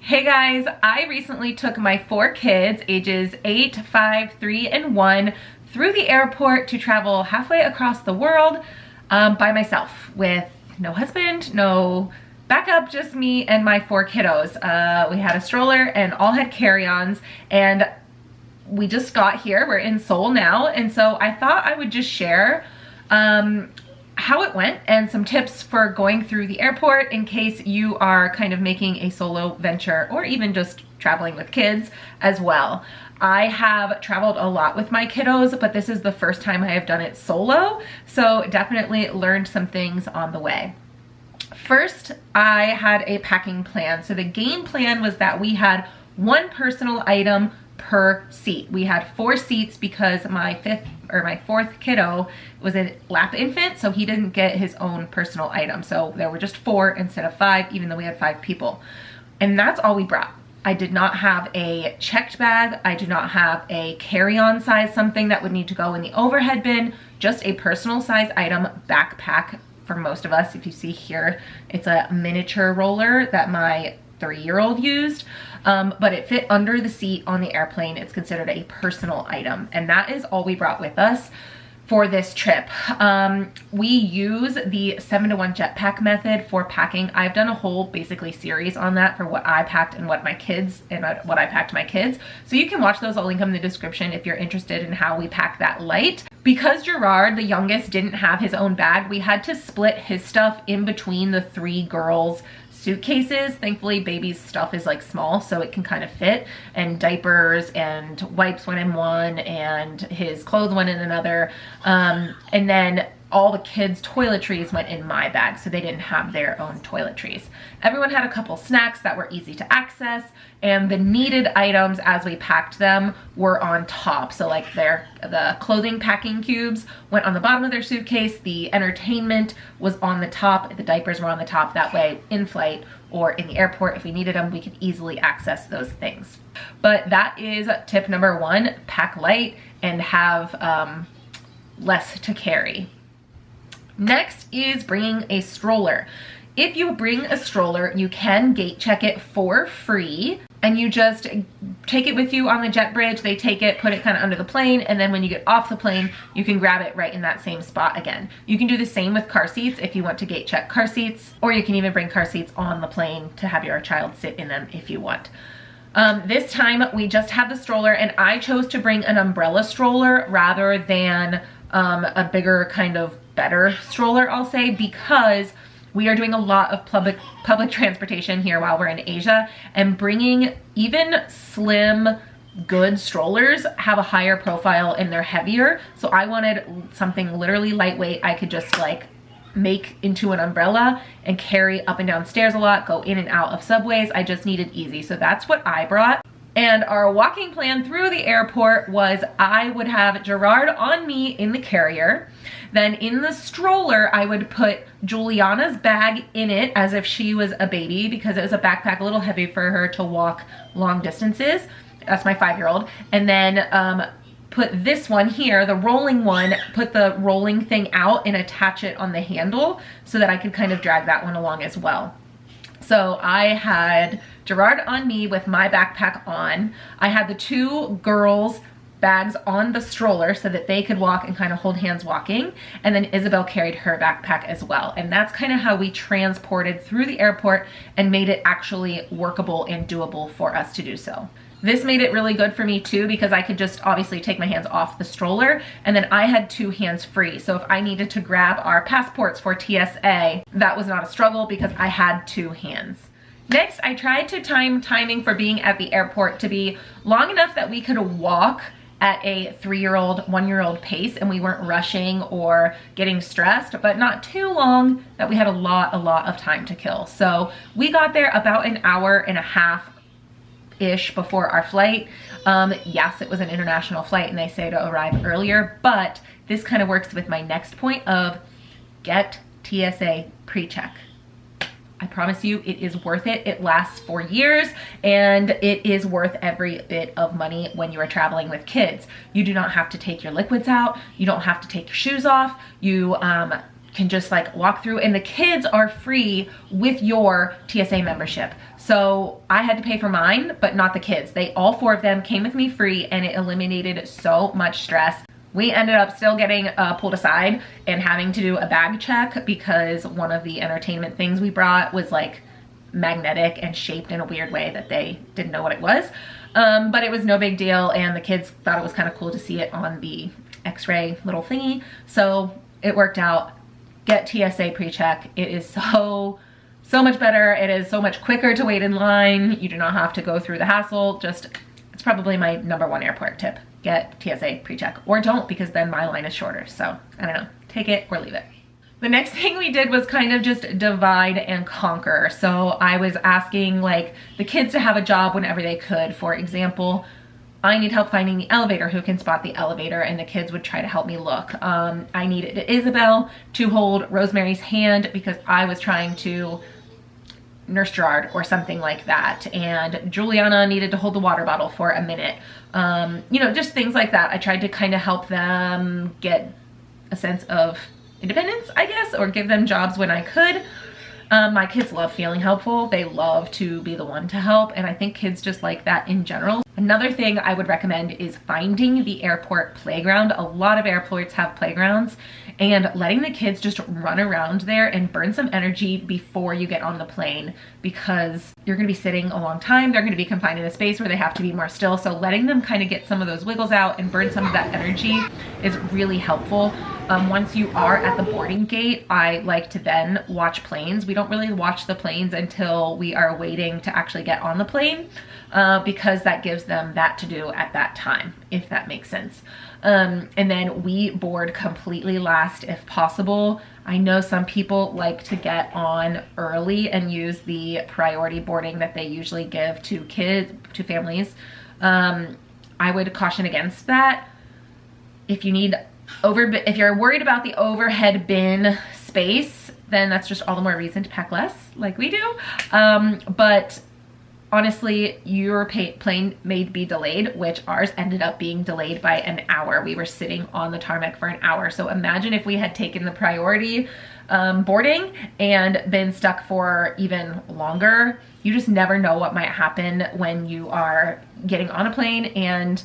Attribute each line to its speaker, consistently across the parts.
Speaker 1: Hey guys, I recently took my 4 kids, ages 8, 5, 3, and 1, through the airport to travel halfway across the world by myself with no husband, no backup, just me and my 4 kiddos. We had a stroller and all had carry-ons, and we just got here. We're in Seoul now, and so I thought I would just share how it went and some tips for going through the airport in case you are kind of making a solo venture or even just traveling with kids as well. I have traveled a lot with my kiddos, but this is the first time I have done it solo, so definitely learned some things on the way. First, I had a packing plan. So the game plan was that we had 1 personal item per seat. We had 4 seats because my 4th kiddo was a lap infant, so he didn't get his own personal item. So there were just 4 instead of 5, even though we had 5 people. And that's all we brought. I did not have a checked bag. I do not have a carry-on size, something that would need to go in the overhead bin, just a personal size item backpack for most of us. If you see here, it's a miniature roller that my 3-year-old used, but it fit under the seat on the airplane. It's considered a personal item, and that is all we brought with us for this trip. We use the 7-to-1 jetpack method for packing. I've done a whole basically series on that for what I packed and what I packed my kids. So you can watch those. I'll link them in the description if you're interested in how we pack that light. Because Gerard, the youngest, didn't have his own bag, we had to split his stuff in between the 3 girls' suitcases. Thankfully, baby's stuff is like small, so it can kind of fit, and diapers and wipes went in one, and his clothes went in another, and then all the kids' toiletries went in my bag, so they didn't have their own toiletries. Everyone had a couple snacks that were easy to access, and the needed items as we packed them were on top. So like the clothing packing cubes went on the bottom of their suitcase, the entertainment was on the top, the diapers were on the top. That way, in flight or in the airport, if we needed them, we could easily access those things. But that is tip number 1, pack light and have less to carry. Next is bringing a stroller. If you bring a stroller, you can gate check it for free, and you just take it with you on the jet bridge. They take it, put it kind of under the plane, and then when you get off the plane, you can grab it right in that same spot again. You can do the same with car seats if you want to gate check car seats, or you can even bring car seats on the plane to have your child sit in them if you want. This time we just had the stroller, and I chose to bring an umbrella stroller rather than a bigger kind of better stroller, I'll say, because we are doing a lot of public transportation here while we're in Asia, and bringing even slim, good strollers have a higher profile and they're heavier. So I wanted something literally lightweight I could just like make into an umbrella and carry up and down stairs a lot, go in and out of subways. I just needed easy. So that's what I brought. And our walking plan through the airport was I would have Gerard on me in the carrier. Then in the stroller, I would put Juliana's bag in it as if she was a baby, because it was a backpack, a little heavy for her to walk long distances. That's my 5-year-old. And then put this one here, the rolling one, put the rolling thing out and attach it on the handle so that I could kind of drag that one along as well. So I had Gerard on me with my backpack on. I had the 2 girls' bags on the stroller so that they could walk and kind of hold hands walking. And then Isabel carried her backpack as well. And that's kind of how we transported through the airport and made it actually workable and doable for us to do so. This made it really good for me too, because I could just obviously take my hands off the stroller, and then I had 2 hands free. So if I needed to grab our passports for TSA, that was not a struggle because I had 2 hands. Next, I tried to timing for being at the airport to be long enough that we could walk at a 3-year-old, 1-year-old pace, and we weren't rushing or getting stressed, but not too long that we had a lot of time to kill. So we got there about an hour and a half-ish before our flight. Yes, it was an international flight and they say to arrive earlier, but this kind of works with my next point of get TSA pre-check. I promise you it is worth it. It lasts for years and it is worth every bit of money when you are traveling with kids. You do not have to take your liquids out. You don't have to take your shoes off. You can just like walk through, and the kids are free with your TSA membership. So I had to pay for mine, but not the kids. All 4 of them came with me free, and it eliminated so much stress. We ended up still getting pulled aside and having to do a bag check because one of the entertainment things we brought was like magnetic and shaped in a weird way that they didn't know what it was. But it was no big deal, and the kids thought it was kind of cool to see it on the x-ray little thingy. So it worked out. Get TSA pre-check. It is so much better. It is so much quicker to wait in line. You do not have to go through the hassle. It's probably my #1 airport tip. Get TSA pre-check, or don't, because then my line is shorter. So I don't know, take it or leave it. The next thing we did was kind of just divide and conquer. So I was asking like the kids to have a job whenever they could. For example, I need help finding the elevator. Who can spot the elevator? And the kids would try to help me look. I needed Isabel to hold Rosemary's hand because I was trying to nurse Gerard or something like that. And Juliana needed to hold the water bottle for a minute. You know, just things like that. I tried to kind of help them get a sense of independence, I guess, or give them jobs when I could. My kids love feeling helpful. They love to be the one to help, and I think kids just like that in general. Another thing I would recommend is finding the airport playground. A lot of airports have playgrounds, and letting the kids just run around there and burn some energy before you get on the plane, because you're gonna be sitting a long time. They're gonna be confined in a space where they have to be more still. So letting them kind of get some of those wiggles out and burn some of that energy is really helpful. Once you are at the boarding gate, I like to then watch planes. We don't really watch the planes until we are waiting to actually get on the plane, because that gives them that to do at that time, if that makes sense. And then we board completely last if possible. I know some people like to get on early and use the priority boarding that they usually give to kids, to families. I would caution against that. If you're worried about the overhead bin space, then that's just all the more reason to pack less, like we do. But honestly, your plane may be delayed, which ours ended up being delayed by an hour. We were sitting on the tarmac for an hour. So imagine if we had taken the priority boarding and been stuck for even longer. You just never know what might happen when you are getting on a plane, and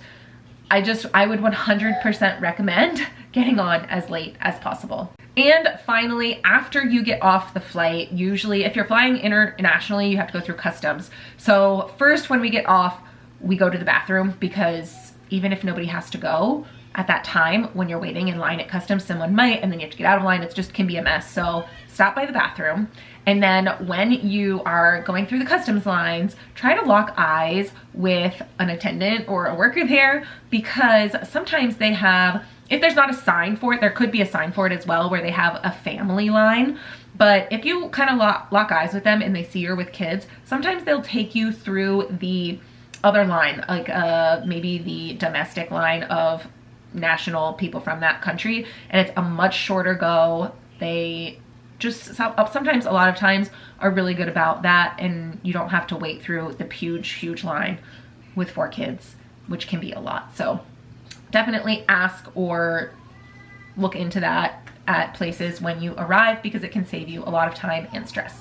Speaker 1: I would 100% recommend getting on as late as possible. And finally, after you get off the flight, usually if you're flying internationally, you have to go through customs. So first, when we get off, we go to the bathroom, because even if nobody has to go at that time, when you're waiting in line at customs, someone might, and then you have to get out of line. It just can be a mess. So stop by the bathroom. And then when you are going through the customs lines, try to lock eyes with an attendant or a worker there, because sometimes they have, if there's not a sign for it, there could be a sign for it as well, where they have a family line. But if you kind of lock eyes with them and they see you're with kids, sometimes they'll take you through the other line, like maybe the domestic line of national people from that country, and it's a much shorter go. They just sometimes, a lot of times, are really good about that, and you don't have to wait through the huge line with 4 kids, which can be a lot. So definitely ask or look into that at places when you arrive, because it can save you a lot of time and stress.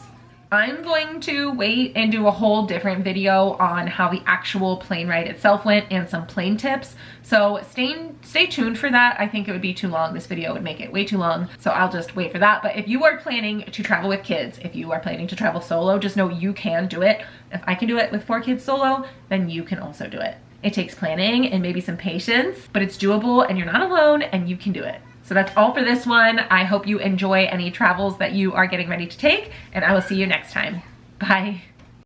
Speaker 1: I'm going to wait and do a whole different video on how the actual plane ride itself went and some plane tips. So stay tuned for that. I think it would be too long. This video would make it way too long. So I'll just wait for that. But if you are planning to travel with kids, if you are planning to travel solo, just know you can do it. If I can do it with 4 kids solo, then you can also do it. It takes planning and maybe some patience, but it's doable, and you're not alone, and you can do it. So that's all for this one. I hope you enjoy any travels that you are getting ready to take, and I will see you next time. Bye.